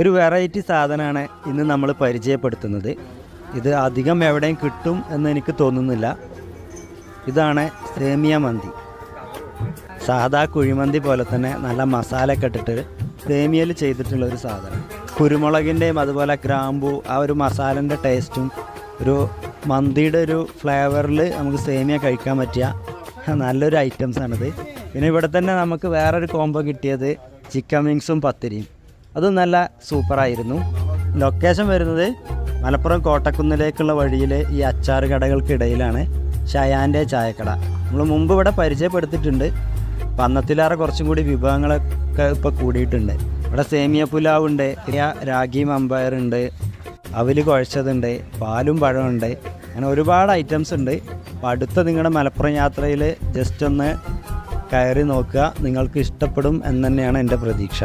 ഒരു വെറൈറ്റി സാധനമാണ് ഇന്ന് നമ്മൾ പരിചയപ്പെടുത്തുന്നത്. ഇത് അധികം എവിടെയും കിട്ടും എന്ന് എനിക്ക് തോന്നുന്നില്ല. ഇതാണ് സേമിയ മന്തി. സാധാ കുഴിമന്തി പോലെ തന്നെ നല്ല മസാലയൊക്കെ ഇട്ടിട്ട് സേമിയയിൽ ചെയ്തിട്ടുള്ളൊരു സാധനം. കുരുമുളകിൻ്റെയും അതുപോലെ ഗ്രാമ്പൂ ആ ഒരു മസാലൻ്റെ ടേസ്റ്റും ഒരു മന്തിയുടെ ഒരു ഫ്ലേവറിൽ നമുക്ക് സേമിയ കഴിക്കാൻ പറ്റിയ നല്ലൊരു ഐറ്റംസാണിത്. പിന്നെ ഇവിടെ തന്നെ നമുക്ക് വേറൊരു കോംബോ കിട്ടിയത് ചിക്കൻ വിങ്സും പത്തിരിയും. അതും നല്ല സൂപ്പറായിരുന്നു. ലൊക്കേഷൻ വരുന്നത് മലപ്പുറം കോട്ടക്കുന്നിലേക്കുള്ള വഴിയിൽ ഈ അച്ചാറ് കടകൾക്കിടയിലാണ് ഷയാൻ്റെ ചായക്കട. നമ്മൾ മുമ്പ് ഇവിടെ പരിചയപ്പെടുത്തിയിട്ടുണ്ട്. പന്നത്തിലാറെ കുറച്ചും കൂടി വിഭവങ്ങളൊക്കെ ഇപ്പോൾ കൂടിയിട്ടുണ്ട്. ഇവിടെ സേമിയ പുലാവുണ്ട്, രാഗി മമ്പയറുണ്ട്, അവല് കുഴച്ചതുണ്ട്, പാലും പഴമുണ്ട്, അങ്ങനെ ഒരുപാട് ഐറ്റംസ് ഉണ്ട്. അപ്പോൾ അടുത്ത നിങ്ങളുടെ മലപ്പുറം യാത്രയിൽ ജസ്റ്റ് ഒന്ന് കയറി നോക്കുക, നിങ്ങൾക്ക് ഇഷ്ടപ്പെടും എന്ന് തന്നെയാണ് എൻ്റെ പ്രതീക്ഷ.